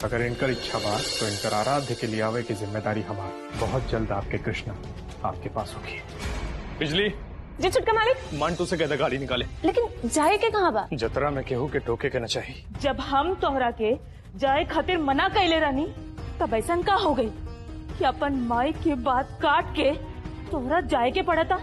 अगर इनकर इच्छा बात तो इनकर आराध्य के लिए आवे की जिम्मेदारी हमारी। बहुत जल्द आपके कृष्ण आपके पास होगी। बिजली जी छुटका मालिक। मंटू से कहते गाड़ी निकाले। लेकिन जाए के कहाँ बा? जतरा में केहू के टोके के न चाहिए। जब हम तोहरा के जाए खातिर मना कैले रानी तब ऐसा का हो गई कि अपन माई की बात काट के तोहरा जाए के पड़ा था।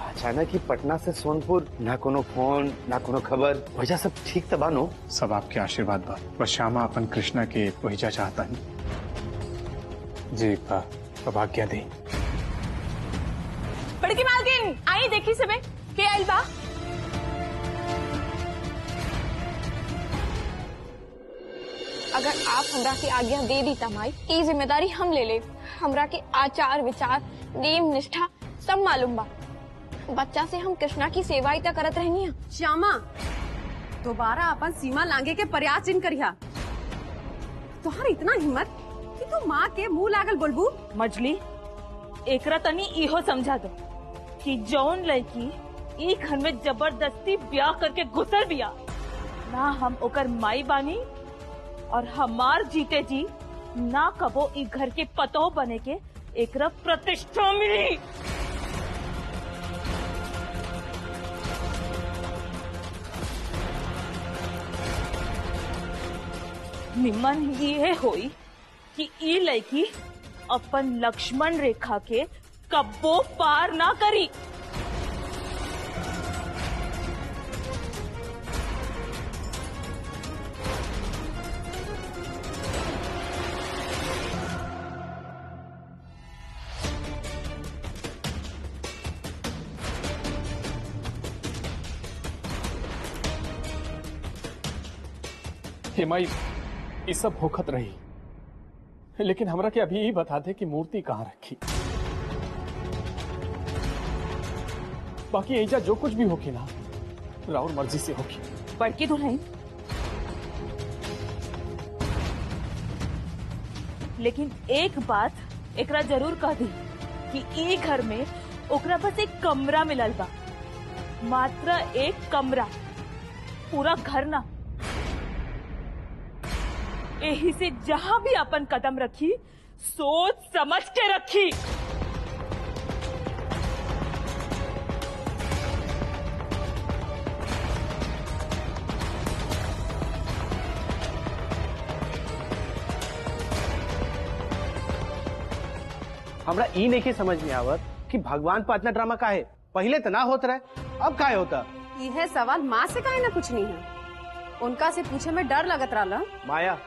अचानक ही पटना से सोनपुर, ना कोनो फोन ना कोनो खबर, वजह सब ठीक तबा नो? सब आपके आशीर्वाद बा। बस श्यामा अपन कृष्णा के वहीजा चाहता नहीं। जी अब आज्ञा दी। बड़की मालकिन आई देखी सबे के आइल बा। अगर आप हमरा के आज्ञा दे दी तमाई, ये जिम्मेदारी हम ले ले। हमरा के आचार विचार नेम निष्ठा सब मालूम बा। बच्चा से हम कृष्णा की सेवा ही तक करत रहनी है। श्यामा दोबारा अपन सीमा लांगे के प्रयास जिन करिया। तुहार इतना हिम्मत कि तू माँ के मुंह लागल बोलबू। मजली एकरा तनी इहो समझा दो कि जौन लड़की ई घर में जबरदस्ती ब्याह करके घुसल बिया ना हम ओकर माई बानी और हमार जीते जी ना कबो ई घर के पतो बने के एकरा प्रतिष्ठा मिली। निमन ये होई कि ई लड़की अपन लक्ष्मण रेखा के कब्बो पार ना करी। हेमाई ये सब होखत रही, लेकिन हमरा के अभी ही बता दे कि मूर्ति कहाँ रखी। बाकी ऐजा जो कुछ भी होगी ना राउर मर्जी से होगी। बड़की दुल्हन, लेकिन एक बात एकरा जरूर कह दी कि ई घर में ओकरा बस एक कमरा मिलल बा, मात्र एक कमरा, पूरा घर ना। यही से जहां भी अपन कदम रखी सोच समझ के रखी। हमरा ई नहीं के समझ में आवत कि भगवान पर इतना ड्रामा का है। पहले तो ना होता रहे, अब का होता? यह सवाल माँ से काहे ना कुछ नहीं है। उनका से पूछे में डर लगत रहा। माया,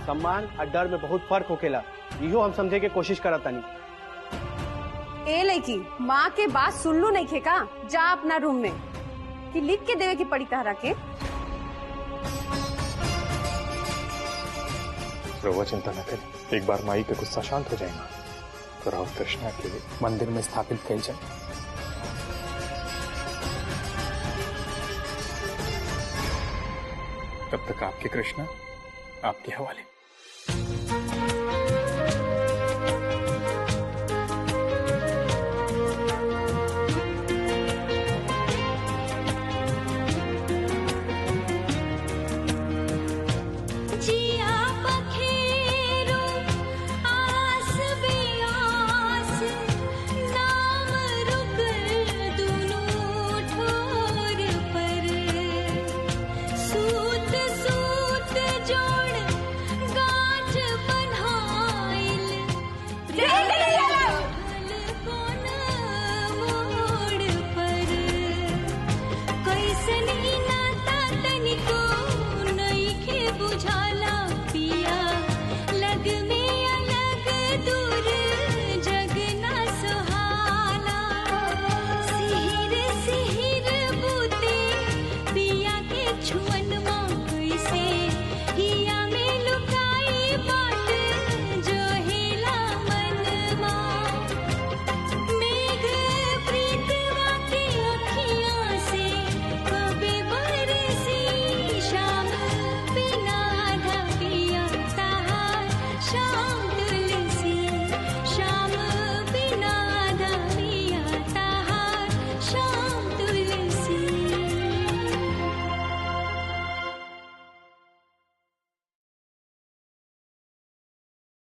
सम्मान और डर में बहुत फर्क होकेला। इहो हम समझे के कोशिश करत तानी। ए लड़की माँ के बात सुन लू नहीं खेका, जा अपना रूम में कि लिख के देवे की पड़ी तहरा के। रउआ चिंता न करें, एक बार माई का गुस्सा शांत हो जाएगा तो राव कृष्णा के मंदिर में स्थापित किया जाए। तब तक आपके कृष्णा आपके हवाले।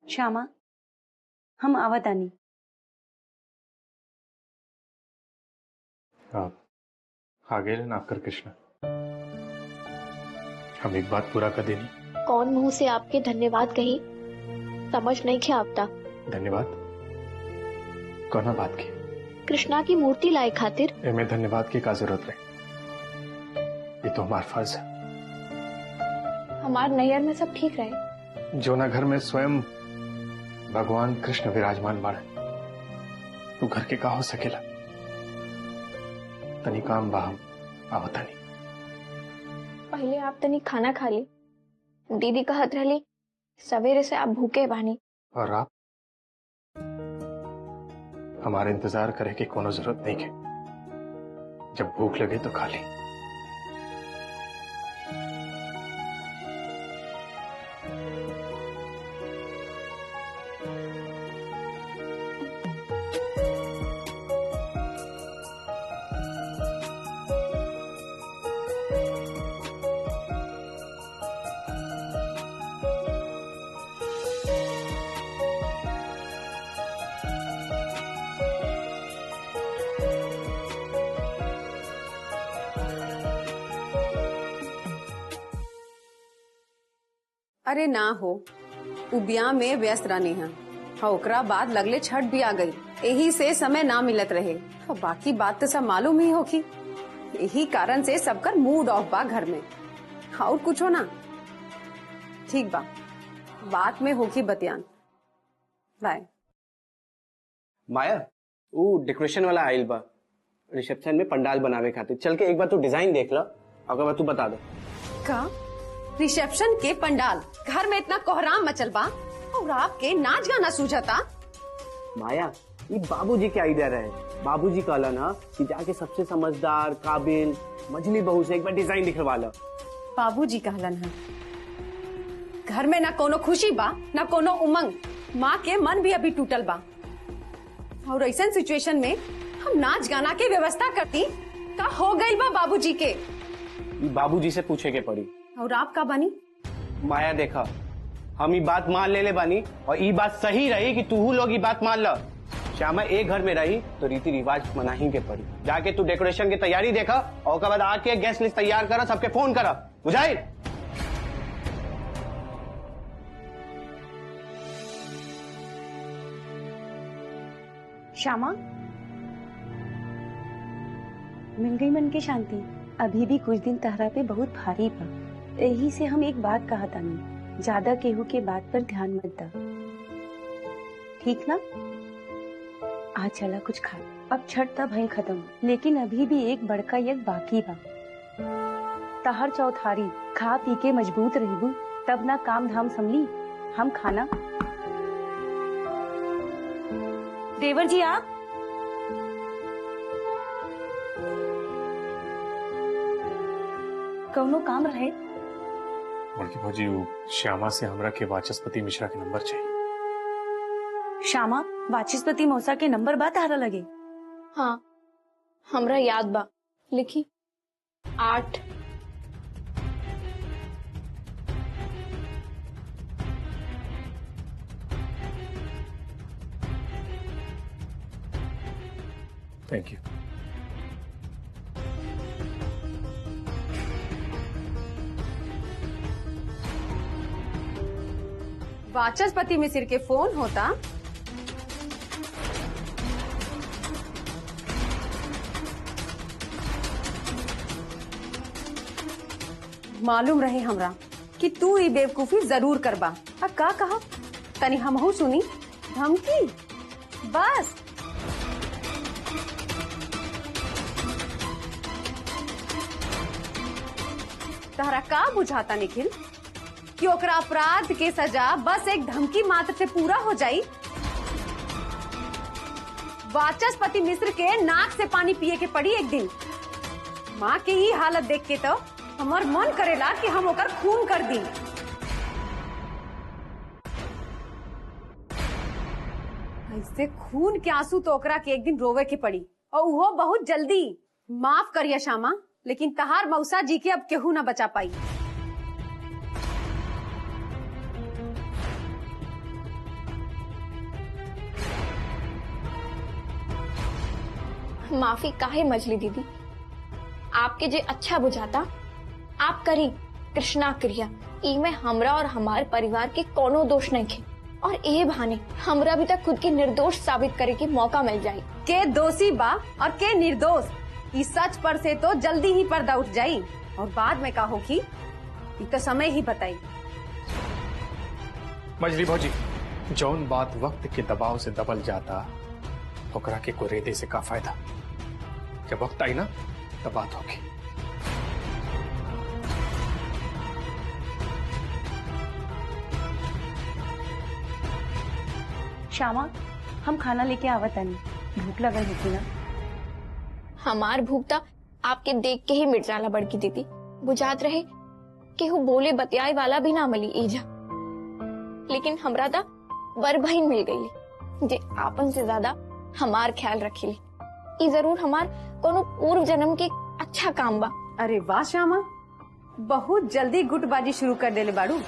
श्यामा, हम आवत आनी। आप आगे ना कर कृष्णा, हम एक बात पूरा कर देनी। कौन मुंह से आपके धन्यवाद कही समझ नहीं क्या आपता। धन्यवाद कोना बात की? कृष्णा की मूर्ति लाए खातिर। एमे धन्यवाद की का जरूरत रहे, ये तो हमारा फर्ज है। हमारे नैयर में सब ठीक रहे। जो ना घर में स्वयं भगवान कृष्ण विराजमान बाड़े, तो घर के का हो सकेला। तनी काम बाहम आवतानी। पहले आप तनी खाना खा ली। दीदी कहत रहली सवेरे से आप भूखे बानी। और आप हमारे इंतजार करे की कोनो जरूरत नहीं है। जब भूख लगे तो खा ली। अरे ना हो, उबिया में व्यस्त रहनी है। हाँ, ओकरा बाद लगले छठ भी आ गई, यही से समय ना मिलत रहे। हाँ, बाकी बात तो सब मालूम ही होगी। यही कारण से सबकर मूड ऑफ बा घर में। हाँ, और कुछ हो ना? ठीक बा, बात में होगी बतियान। बाय। माया, वो डेकोरेशन वाला आइल बा रिसेप्शन में पंडाल बनावे खातिर। चल के एक बार तू डिजाइन देख ला, अगर बार तू बता दो। का रिसेप्शन के पंडाल? घर में इतना कोहराम मचल बा और आपके नाच गाना सूझता। माया, ये बाबूजी के आइडिया रहे। बाबूजी कहला ना कि जाके सबसे समझदार, काबिल, मझली बहू से एक बार डिजाइन दिखवा लो। बाबूजी कहलन है। घर में ना कोनो खुशी बा, ना कोनो उमंग। माँ के मन भी अभी टूटल बा, और ऐसा सिचुएशन में हम नाच गाना के व्यवस्था करती का हो गई बा बाबूजी के। बाबूजी से पूछे के पड़ी। और आप का बनी? माया देखा, हम ये बात मान ले बानी, और ये बात सही रही कि तू लोग ये बात मान लो। श्यामा एक घर में रही तो रीति रिवाज मना ही के पड़ी। जाके तू डेकोरेशन की तैयारी देखा, और उसके बाद आके गेस्ट लिस्ट तैयार करा, सबके फोन करा, बुझाई? श्यामा, मिल गई मन की शांति। अभी भी कुछ दिन तहरा पे बहुत भारी बा, यही से हम एक बात कहा तानी, ज्यादा केहू के बात पर ध्यान मत दा, ठीक ना? आज चला कुछ खा। अब छठ तब है खत्म, लेकिन अभी भी एक बड़का यज्ञ बाकी बा। तहर चौथारी खा पी के मजबूत रहिबू, तब ना काम धाम संभली। हम खाना। देवर जी आप कौनो काम रहे? बल्कि भौजी, श्यामा से हमरा के वाचस्पति मिश्रा के नंबर चाहिए। श्यामा, वाचस्पति मौसा के नंबर बात आ लगे? हाँ, हमरा याद बा। लिखी 8। Thank you. वाचस्पति मिश्र के फोन होता। मालूम रहे हमरा कि तू ये बेवकूफी जरूर करबा। का कहा तनी हमहू सुनी। धमकी बस। तहरा का बुझाता निखिल कि ओकरा अपराध के सजा बस एक धमकी मात्र से पूरा हो जाई? वाचस्पति मिश्र के नाक से पानी पिए के पड़ी एक दिन। माँ के ही हालत देख के तो हमार मन करेला कि हम ओकर खून कर दी। ऐसे खून के आंसू तो ओकरा के एक दिन रोवे के पड़ी, और वो बहुत जल्दी। माफ करिए श्यामा, लेकिन तहार मौसा जी के अब केहू न बचा पाई। माफी काहे मछली दीदी, आपके जे अच्छा बुझाता आप करी कृष्णा क्रिया। इमे हमरा और हमारे परिवार के कोनो दोष नहीं थे और ये बहाने हमरा भी तक खुद के निर्दोष साबित करे के मौका मिल जाये। के दोषी बा और के निर्दोष, इस सच पर से तो जल्दी ही पर्दा उठ जाई और बाद में का होगी ये तो समय ही बताई। मजली भौजी, जौन बात वक्त के दबाव से दबल जाता ओकरा के कुरेदे से का फायदा। जब वक्त आई ना तब बात होगी। श्यामा, हम खाना लेके आवत आनी, भूख लगल होती ना। हमार भूखता आपके देख के ही मिट जाला बड़की दीदी। बुझात रहे केहू बोले बतियाए वाला भी ना मिली ईजा, लेकिन हमरा ता बर बहन मिल गई जे आपन से ज्यादा हमार ख्याल रखीली। ई जरूर हमार कोनो पूर्व जन्म के अच्छा काम बा। अरे वाह श्यामा, बहुत जल्दी गुटबाजी शुरू कर देले बाड़ू।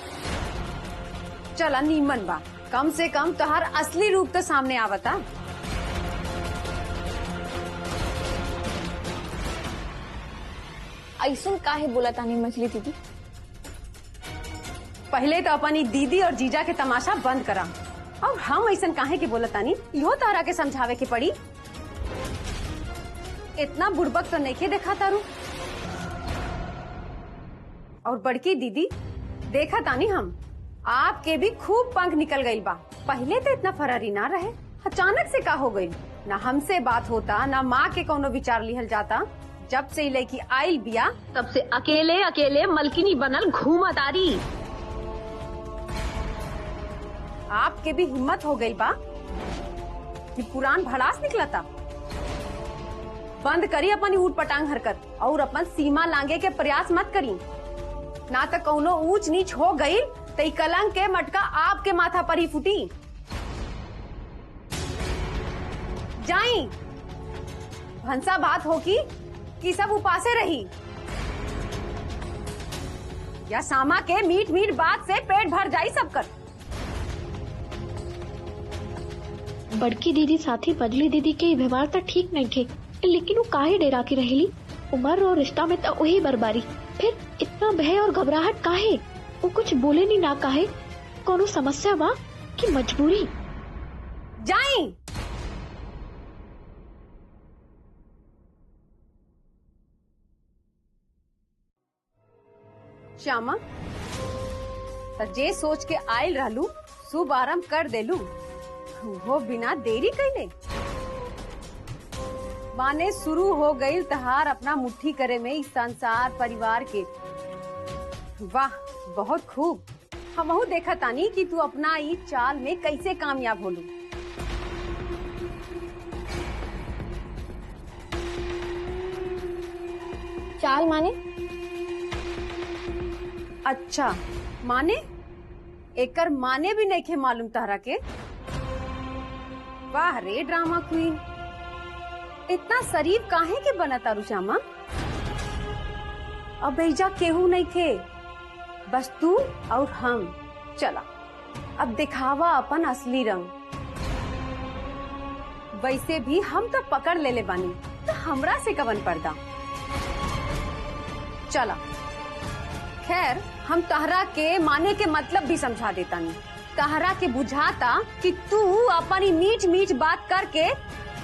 चला नीमन बा, कम से कम तोहार असली रूप तो सामने आवता। ऐसन काहे बोला तानी मछली दीदी? पहले तो अपनी दीदी और जीजा के तमाशा बंद करा और हम ऐसन काहे के बोला तानी यो तारा के समझावे के पड़ी। इतना बुड़बक तो नहीं के देखा तारू। और बड़की दीदी देखा तानी हम आपके भी खूब पंख निकल गई बा। पहले तो इतना फरारी ना रहे, अचानक से का हो गई। ना हमसे बात होता, ना माँ के कोनो विचार लिहल जाता। जब से लड़की आयल बिया तब से अकेले अकेले मलकिनी बनल घूमत आरी। आपके भी हिम्मत हो गई बा कि पुरान भड़ास निकलता। बंद करी अपनी ऊट पटांग हरकत और अपन सीमा लांगे के प्रयास मत करी, ना तो कौनो ऊंच नीच हो गई तो कलंक के मटका आपके माथा पर ही फूटी। जाई भंसा बात होगी कि सब उपासे रही, या सामा के मीठ मीठ बात से पेट भर जाई सबकर। बड़की दीदी साथी बदली दीदी के व्यवहार तो ठीक नहीं थे, लेकिन वो काहे डेरा की रहेली। उम्र और रिश्ता में तो वही बर्बारी, फिर इतना भय और घबराहट काहे? वो कुछ बोले नहीं ना काहे? कोनो समस्या बा कि मजबूरी? जाई श्यामा, जे सोच के आयल रहलू शुभ आरंभ कर देलू, वो बिना देरी कैले। माने शुरू हो गई तहार अपना मुट्ठी करे में इस संसार परिवार के। वाह बहुत खूब। हमहू देखा तानी कि तू अपना ई चाल में कैसे कामयाब होलू। चाल माने? अच्छा माने? एकर माने भी नहीं खे मालूम तहरा के? वाह रे ड्रामा क्वीन, इतना शरीफ काहे के बना तारू श्यामा? अब ऐजा केहू नहीं थे, बस तू और हम। चला अब दिखावा अपन असली रंग। वैसे भी हम तो पकड़ ले बानी, तो हमरा से कवन पर्दा। चला खैर हम तहरा के माने के मतलब भी समझा देता नहीं। तहरा के बुझाता कि तू अपनी मीठ मीठ बात करके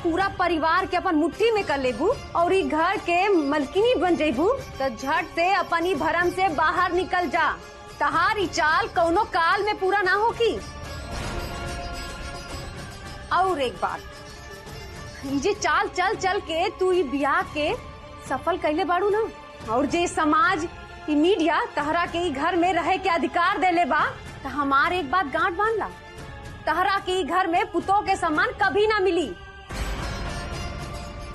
पूरा परिवार के अपन मुट्ठी में कर लेबू और ई घर के मलकिनी बन जेबू, तो झट से अपनी भरम से बाहर निकल जा। तहारी चाल कौनो काल में पूरा ना होगी। और एक बात, ये चाल चल चल के तू ई बियाह के सफल कैले बाड़ू ना, और जे समाज ई मीडिया तहरा के ई घर में रहे के अधिकार देले बा, तो हमार एक बात गांठ बांध ला, तहरा के ई घर में पुतों के सम्मान कभी ना मिली।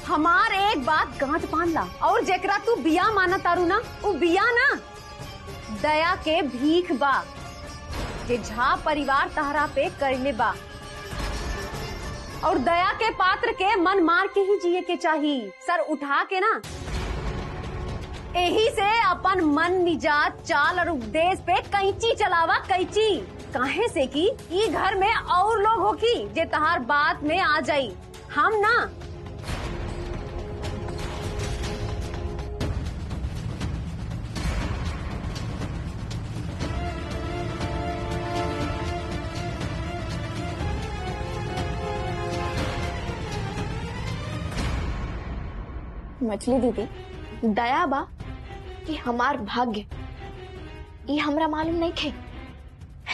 हमार एक बात गांठ बांध ला, और जेकरा तू बिया माना तारू ना, वो बिया ना दया के भीख बा, जे झा परिवार तहरा पे करले बा। और दया के पात्र के मन मार के ही जिए के चाहिए, सर उठा के ना। यही से अपन मन निजात चाल और उपदेश पे कैंची चलावा, कैंची। काहे से कि ई घर में और लोग होकी जे तहार बात में आ जाई, हम ना। मछली दीदी, दया बा कि हमार भाग्य ये हमरा मालूम नहीं थे,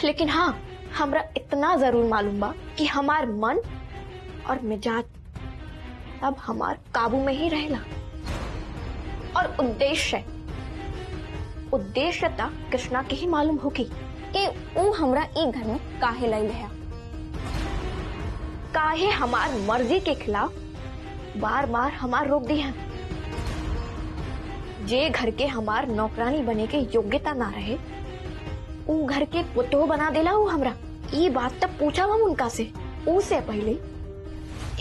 लेकिन हाँ हमरा इतना जरूर मालूम बा कि हमार मन और मिजाज अब हमार काबू में ही रहेला। और उद्देश्य ता कृष्णा के ही मालूम होगी कि वो हमरा ई घर में काहे लाई रहा, काहे हमार मर्जी के खिलाफ बार बार हमार रोक दी है। जे घर के हमार नौकरानी बने के योग्यता ना रहे, वो घर के पुतोह बना देला वो हमरा। ये बात तब पूछा हम उनका से, उससे पहले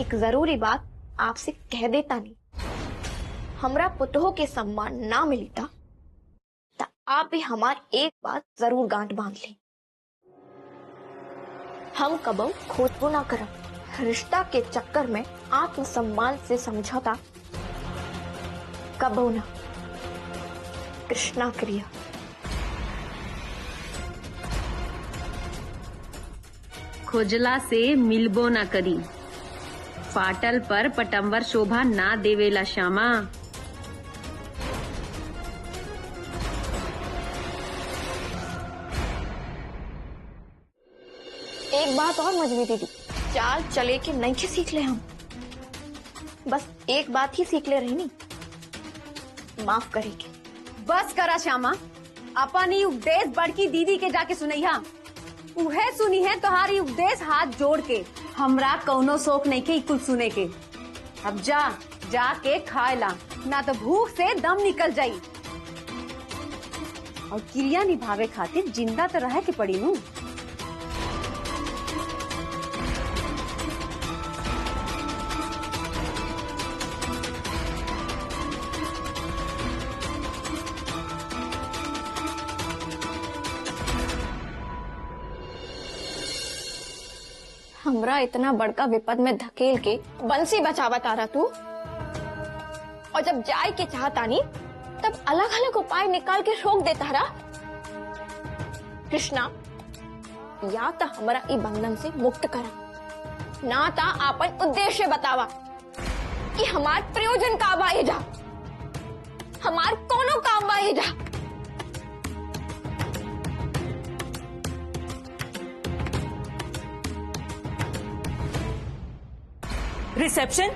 एक जरूरी बात आपसे कह देता नहीं, हमरा पुतोह के सम्मान ना मिलता तो आप भी हमार एक बात जरूर गांठ बांध ली, हम कबो खोजबो ना करब। रिश्ता के चक्कर में आत्मसम्मान से समझौता कबो ना। कृष्णा क्रिया। खोजला से मिलबो ना करी, फाटल पर पटंबर शोभा ना देवेला श्यामा। एक बात और मजबी दीदी, चाल चले के नहीं के सीख ले हम, बस एक बात ही सीख ले रही नहीं, माफ करेगी। बस करा श्यामा, अपन ही उपदेश बड़की दीदी के जाके सुनैहा, उहे सुनी है तुम्हारी उपदेश हाथ जोड़ के। हमरा कौनो शौक नहीं के कुछ सुने के। अब जाके खाए ला, ना तो भूख से दम निकल जाई। और क्रिया निभावे खातिर जिंदा तो रहे के पड़ी नू। हमरा इतना बड़का विपद में धकेल के बंसी बचावत आ रहा तू, और जब जाए के चाहता नहीं तब अलग अलग उपाय निकाल के रोक देता रहा। कृष्णा, या तो हमरा ई बंधन से मुक्त करा, ना ता आपन उद्देश्य बतावा कि हमार प्रयोजन का बाहे जा, हमार कोनो काम बाहे जा। रिसेप्शन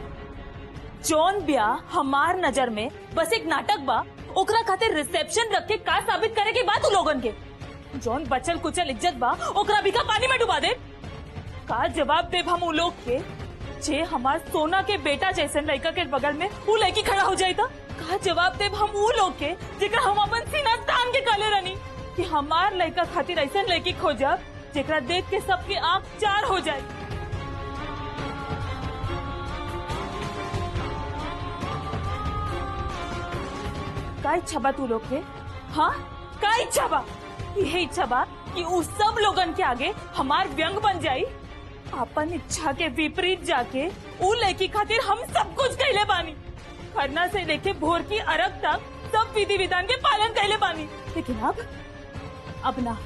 जौन ब्याह हमार नजर में बस एक नाटक बा, ओकरा खातिर रिसेप्शन रख के का साबित करे के बात लोगन के। जौन बचल कुचल इज्जत बा ओकरा भी का पानी में डुबा दे। का जवाब देब हम उ लोग के जे हमार सोना के बेटा जैसन लड़का के बगल में उ लड़की खड़ा हो जाए था? का जवाब देब हम उ लोग के जेकरा हम अपन सीना तान के काले रनी कि हमार लड़का खातिर ऐसा लड़की खोजा जेकरा देख के सबके आंख चार हो जाए। का इच्छा बा तू लोग के? हाँ, का इच्छा बा? यही इच्छा बा कि उस सब लोगन के आगे हमार व्यंग बन जाई। अपन इच्छा के विपरीत जाके उ लड़की खातिर हम सब कुछ कहले बानी, खरना से लेके भोर की अरग तक सब विधि विधान के पालन कहले बानी। लेकिन अब ना,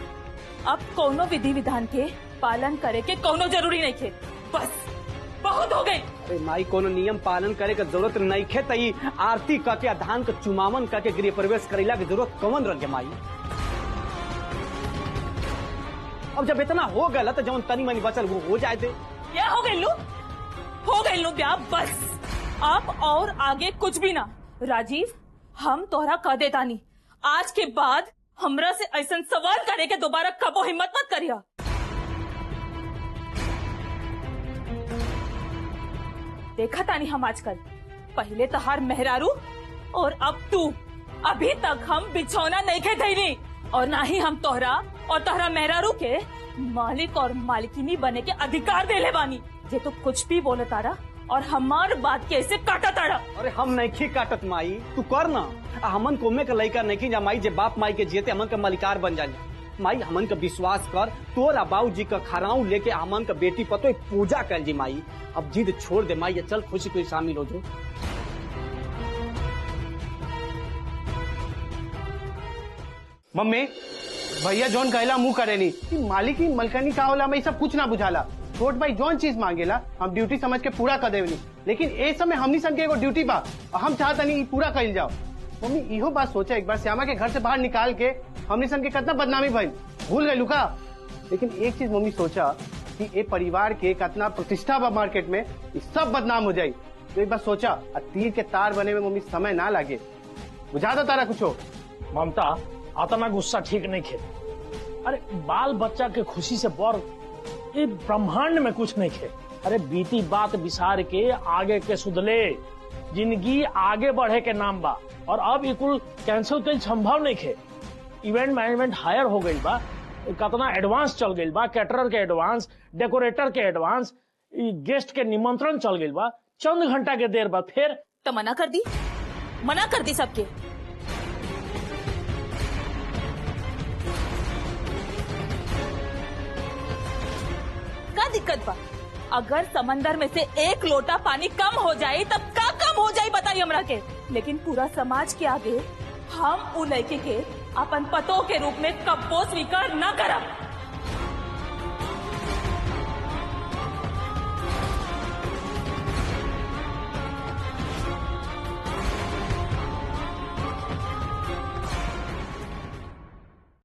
अब कोनो विधि विधान के पालन करे के कोनो जरूरी नहीं थे। बस बहुत हो गई। अरे माई, कोनो नियम पालन करे के जरूरत नहीं खे, तई आरती करके धान के चुमावन करके गृह प्रवेश करेला की जरूरत कौन रह माई? अब जब इतना हो गया तो जौन तनी मनी बचल वो हो जाए थे। क्या हो गई लू ब्याह, बस अब और आगे कुछ भी ना। राजीव, हम तोहरा कह देता नहीं, आज के बाद हमरा से ऐसा सवाल करे के दोबारा कबो हिम्मत मत करिया। देखा तानी हम आजकल, पहले तहार मेहरारू और अब तू। अभी तक हम बिछौना नहीं खे धैली, और ना ही हम तोहरा और तोहरा मेहरारू के मालिक और मालिकिनी बने के अधिकार देले बानी। जे तो कुछ भी बोले तारा और हमार बात कैसे काटा तारा। अरे हम नहीं काटत माई, तू कर ना। हमन कोमे का लड़का नहीं जा माई, जे बाप माई के जियते हमन का मालिकार बन जाए। माई हमन का विश्वास कर, तोरा बाबू जी का खराऊ लेके हमन का बेटी पतो पूजा कर जी माई। अब जिद छोड़ दे माई, चल खुशी खुशी शामिल हो जो। मम्मी, भैया जौन कहला मुंह करे नी, मालिक ही मलकनी का होला में सब कुछ ना बुझाला। छोट भाई जौन चीज मांगेला हम ड्यूटी समझ के पूरा कर देवनी, लेकिन ए समय हमनी सन के एगो ड्यूटी बा और हम चाहता नहीं पूरा कइल जाओ। मम्मी इहो बात सोचा एक बार, श्यामा के घर से बाहर निकाल के हमनी सन के कितना बदनामी भइल, भूल गए लुका। लेकिन एक चीज मम्मी सोचा कि ए परिवार के कितना प्रतिष्ठा बा मार्केट में, सब बदनाम हो जाये। तो एक बार सोचा तीर के तार बने में मम्मी समय ना लगे, बुझा दो तारा कुछ। ममता आतना गुस्सा ठीक नहीं खे। अरे बाल बच्चा के खुशी से बड़ ये ब्रह्मांड में कुछ नहीं खे। अरे बीती बात बिसार के आगे के सुधले, जिंदगी आगे बढ़े के नाम बा। और अब ये कुल कैंसिल कई संभव नहीं खे। इवेंट मैनेजमेंट हायर हो गई बा, कितना एडवांस चल गई बा, कैटरर के एडवांस, डेकोरेटर के एडवांस, गेस्ट के निमंत्रण चल गई बा। चंद घंटा के देर बाद फिर तो मना कर दी सबके। क्या दिक्कत बा? अगर समंदर में से एक लोटा पानी कम हो जाए तब का कम हो जाए बताइए हमरा के। लेकिन पूरा समाज के आगे हम उ लड़के के अपन पतों के रूप में कब्बो स्वीकार न करब।